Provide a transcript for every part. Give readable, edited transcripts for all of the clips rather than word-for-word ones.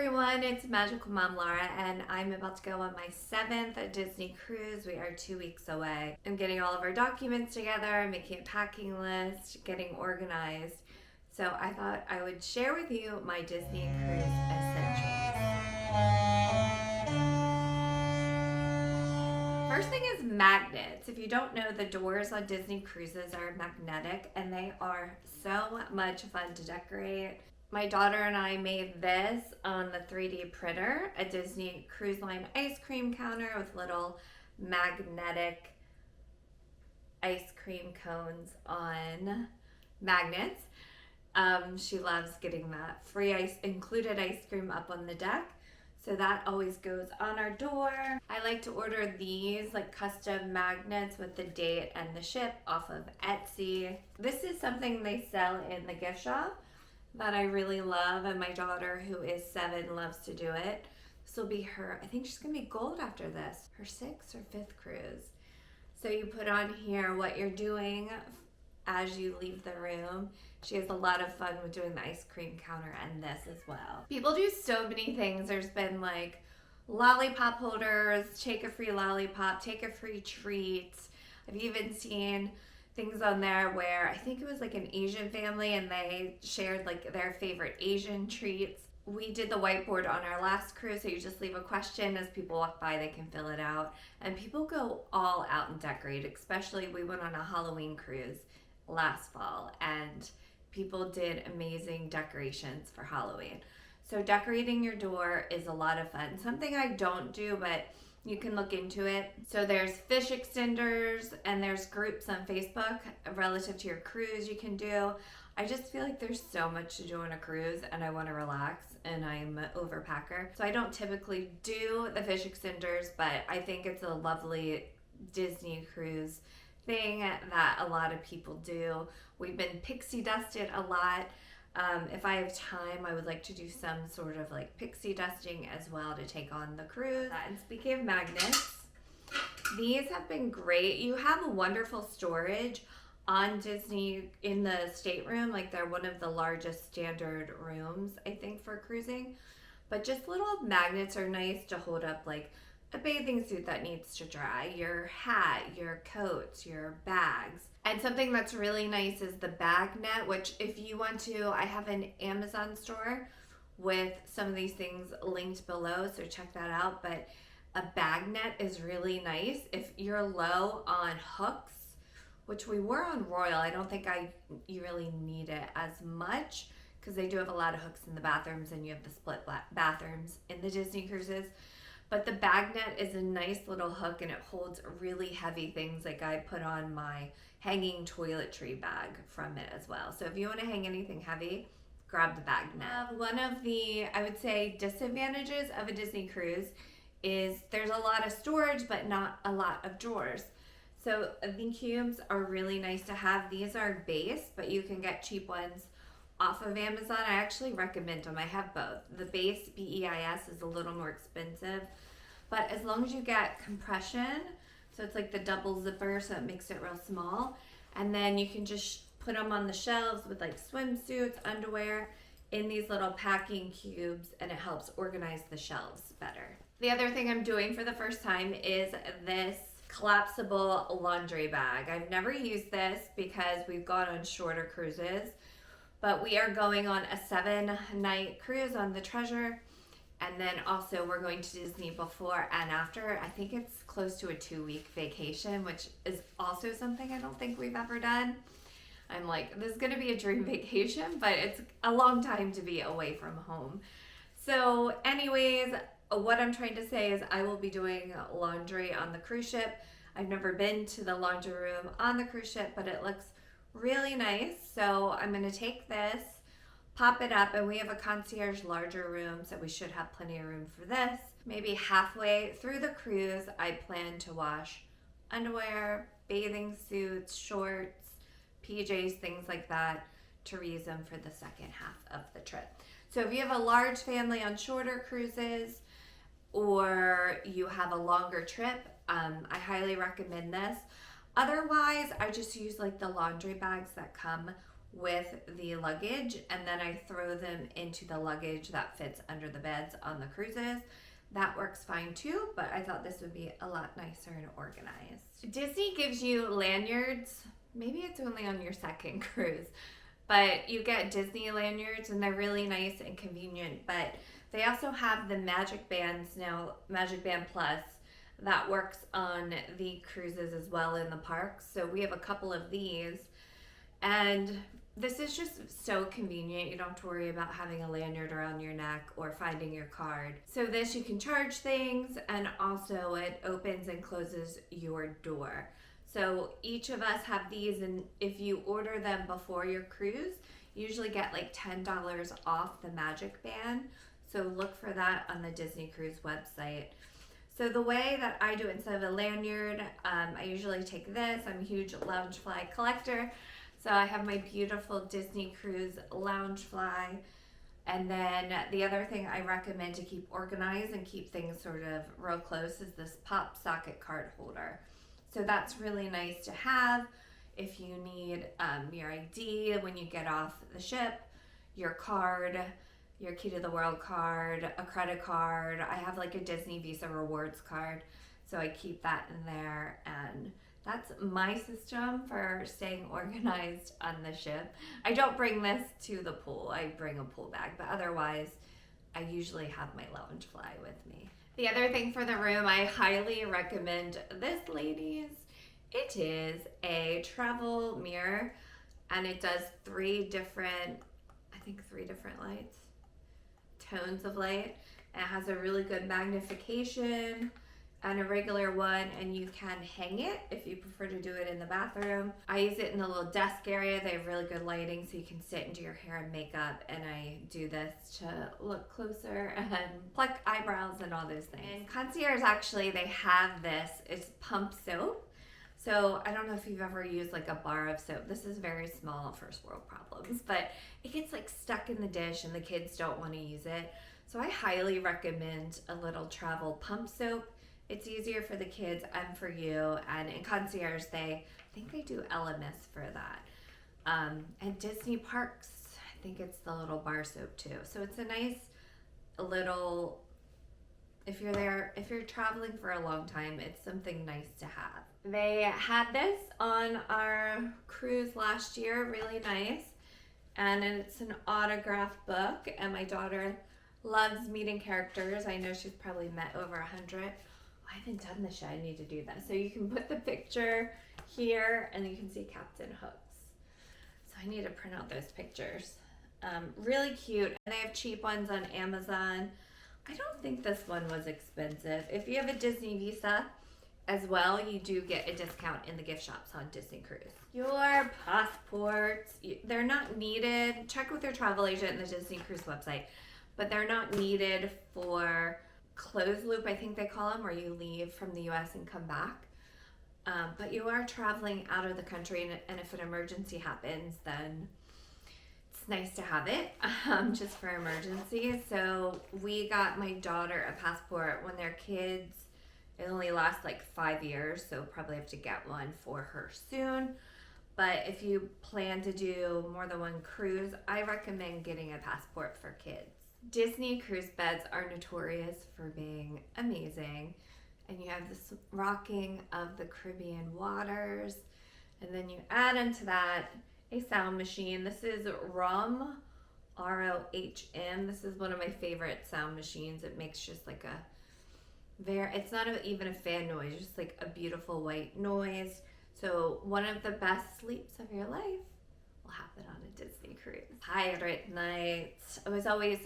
everyone, it's Magical Mom Laura, and I'm about to go on my 7th Disney cruise. We are 2 weeks away. I'm getting all of our documents together, making a packing list, getting organized. So I thought I would share with you my Disney cruise essentials. First thing is magnets. If you don't know, the doors on Disney cruises are magnetic and they are so much fun to decorate. My daughter and I made this on the 3D printer, a Disney Cruise Line ice cream counter with little magnetic ice cream cones on magnets. She loves getting that free included ice cream up on the deck. So that always goes on our door. I like to order these like custom magnets with the date and the ship off of Etsy. This is something they sell in the gift shop that I really love, and my daughter, who is 7, loves to do it. This will be her, I think she's gonna be gold after this, her 6th or 5th cruise. So you put on here what you're doing as you leave the room. She has a lot of fun with doing the ice cream counter and this as well. People do so many things. There's been like lollipop holders, take a free lollipop, take a free treat. I've even seen things on there where I think it was like an Asian family and they shared like their favorite Asian treats. We did the whiteboard on our last cruise, so you just leave a question. As people walk by, they can fill it out. And people go all out and decorate, especially we went on a Halloween cruise last fall and people did amazing decorations for Halloween. So decorating your door is a lot of fun. Something I don't do, but you can look into it. So there's fish extenders and there's groups on Facebook relative to your cruise you can do. I just feel like there's so much to do on a cruise and I want to relax and I'm an overpacker. So I don't typically do the fish extenders, but I think it's a lovely Disney cruise thing that a lot of people do. We've been pixie dusted a lot. If I have time, I would like to do some sort of like pixie dusting as well to take on the cruise. And speaking of magnets, these have been great. You have a wonderful storage on Disney in the stateroom. Like they're one of the largest standard rooms, I think, for cruising. But just little magnets are nice to hold up like a bathing suit that needs to dry, your hat, your coats, your bags. And something that's really nice is the bag net, which if you want to, I have an Amazon store with some of these things linked below, so check that out. But a bag net is really nice if you're low on hooks, which we were on Royal. I don't think you really need it as much because they do have a lot of hooks in the bathrooms and you have the split bathrooms in the Disney cruises. But the bag net is a nice little hook and it holds really heavy things. Like I put on my hanging toiletry bag from it as well. So if you want to hang anything heavy, grab the bag net. One of the, I would say, disadvantages of a Disney cruise is there's a lot of storage but not a lot of drawers. So the cubes are really nice to have. These are base, but you can get cheap ones off of Amazon. I actually recommend them. I have both. The base BEIS is a little more expensive, but as long as you get compression, so it's like the double zipper, so it makes it real small, and then you can just put them on the shelves with like swimsuits, underwear in these little packing cubes, and it helps organize the shelves better. The other thing I'm doing for the first time is this collapsible laundry bag. I've never used this because we've gone on shorter cruises, but we are going on a 7-night cruise on the Treasure. And then also we're going to Disney before and after. I think it's close to a 2-week vacation, which is also something I don't think we've ever done. I'm like, this is gonna be a dream vacation, but it's a long time to be away from home. So anyways, what I'm trying to say is I will be doing laundry on the cruise ship. I've never been to the laundry room on the cruise ship, but it looks really nice. So I'm gonna take this, pop it up, and we have a concierge larger room, so we should have plenty of room for this. Maybe halfway through the cruise, I plan to wash underwear, bathing suits, shorts, PJs, things like that, to reuse them for the second half of the trip. So if you have a large family on shorter cruises or you have a longer trip, I highly recommend this. Otherwise, I just use like the laundry bags that come with the luggage, and then I throw them into the luggage that fits under the beds on the cruises. That works fine too, but I thought this would be a lot nicer and organized. Disney gives you lanyards. Maybe it's only on your second cruise, but you get Disney lanyards and they're really nice and convenient. But they also have the Magicbands now, Magicband Plus, that works on the cruises as well in the parks. So we have a couple of these, and this is just so convenient. You don't have to worry about having a lanyard around your neck or finding your card. So this, you can charge things, and also it opens and closes your door. So each of us have these, and if you order them before your cruise, you usually get like $10 off the Magicband. So look for that on the Disney Cruise website. So the way that I do it, instead of a lanyard, I usually take this. I'm a huge Loungefly collector. So I have my beautiful Disney Cruise Loungefly. And then the other thing I recommend to keep organized and keep things sort of real close is this pop socket card holder. So that's really nice to have if you need your ID when you get off the ship, your card, your Key to the World card, a credit card. I have like a Disney Visa Rewards card, so I keep that in there, and that's my system for staying organized on the ship. I don't bring this to the pool. I bring a pool bag, but otherwise I usually have my Loungefly with me. The other thing for the room, I highly recommend this, ladies. It is a travel mirror, and it does three different lights, tones of light. It has a really good magnification and a regular one, and you can hang it if you prefer to do it in the bathroom. I use it in the little desk area. They have really good lighting, so you can sit and do your hair and makeup, and I do this to look closer and pluck eyebrows and all those things. And Concierge, actually, they have this. It's pump soap. So I don't know if you've ever used like a bar of soap. This is very small, first world problems, but it gets like stuck in the dish and the kids don't want to use it. So I highly recommend a little travel pump soap. It's easier for the kids and for you. And in Concierge, I think they do LMS for that. And Disney Parks, I think it's the little bar soap too. So it's a nice little, if you're traveling for a long time, it's something nice to have. They had this on our cruise last year, really nice. And it's an autograph book, and my daughter loves meeting characters. I know she's probably met over 100. I haven't done this yet. I need to do that. So you can put the picture here, and you can see Captain Hooks. So I need to print out those pictures. Really cute. And they have cheap ones on Amazon. I don't think this one was expensive. If you have a Disney Visa as well, you do get a discount in the gift shops on Disney Cruise. Your passports, they're not needed. Check with your travel agent and the Disney Cruise website, but they're not needed for closed loop, I think they call them, where you leave from the US and come back. But you are traveling out of the country, and if an emergency happens, then it's nice to have it just for emergencies. So we got my daughter a passport when they're kids. It only lasts like 5 years, so probably have to get one for her soon. But if you plan to do more than one cruise, I recommend getting a passport for kids. Disney cruise beds are notorious for being amazing. And you have this rocking of the Caribbean waters. And then you add into that a sound machine. This is ROHM, ROHM. This is one of my favorite sound machines. It makes just like it's not even a fan noise, just like a beautiful white noise. So one of the best sleeps of your life will happen on a Disney cruise. Pirate nights. I was always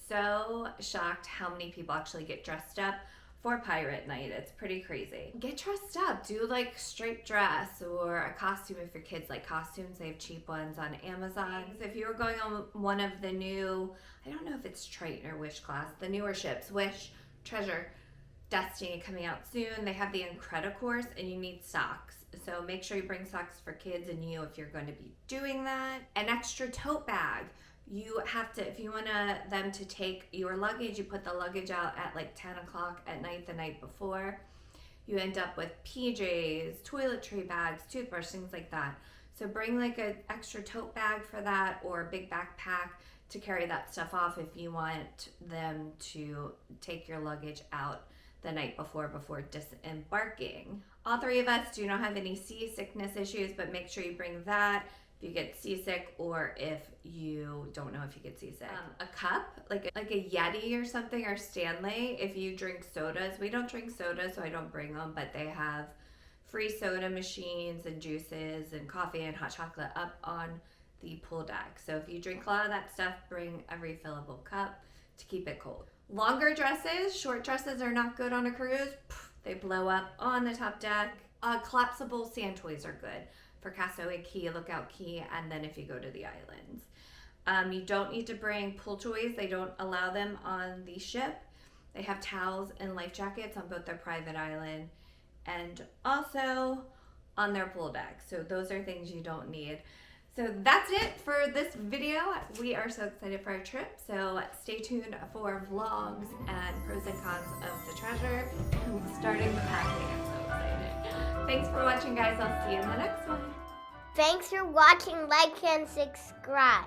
so shocked how many people actually get dressed up for pirate night. It's pretty crazy. Get dressed up. Do like straight dress or a costume if your kids like costumes. They have cheap ones on Amazon. If you were going on one of the new, I don't know if it's Triton or Wish class, the newer ships, Wish, Treasure, Destiny coming out soon. They have the Incredicourse, and you need socks. So make sure you bring socks for kids and you if you're going to be doing that. An extra tote bag. You have to, if you want them to take your luggage, you put the luggage out at like 10 o'clock at night the night before. You end up with PJs, toiletry bags, toothbrush, things like that. So bring like an extra tote bag for that or a big backpack to carry that stuff off if you want them to take your luggage out the night before disembarking. All three of us do not have any seasickness issues, but make sure you bring that if you get seasick or if you don't know if you get seasick. A cup, like a Yeti or something, or Stanley. If you drink sodas, we don't drink soda, so I don't bring them, but they have free soda machines and juices and coffee and hot chocolate up on the pool deck. So if you drink a lot of that stuff, bring a refillable cup to keep it cold. Longer dresses, short dresses are not good on a cruise. They blow up on the top deck. Collapsible sand toys are good for Castaway Cay, Lookout Cay, and then if you go to the islands. You don't need to bring pool toys. They don't allow them on the ship. They have towels and life jackets on both their private island and also on their pool deck. So those are things you don't need. So that's it for this video. We are so excited for our trip. So stay tuned for vlogs and pros and cons of the treasure. Starting the packing, I'm so excited. Thanks for watching, guys. I'll see you in the next one. Thanks for watching, like, and subscribe.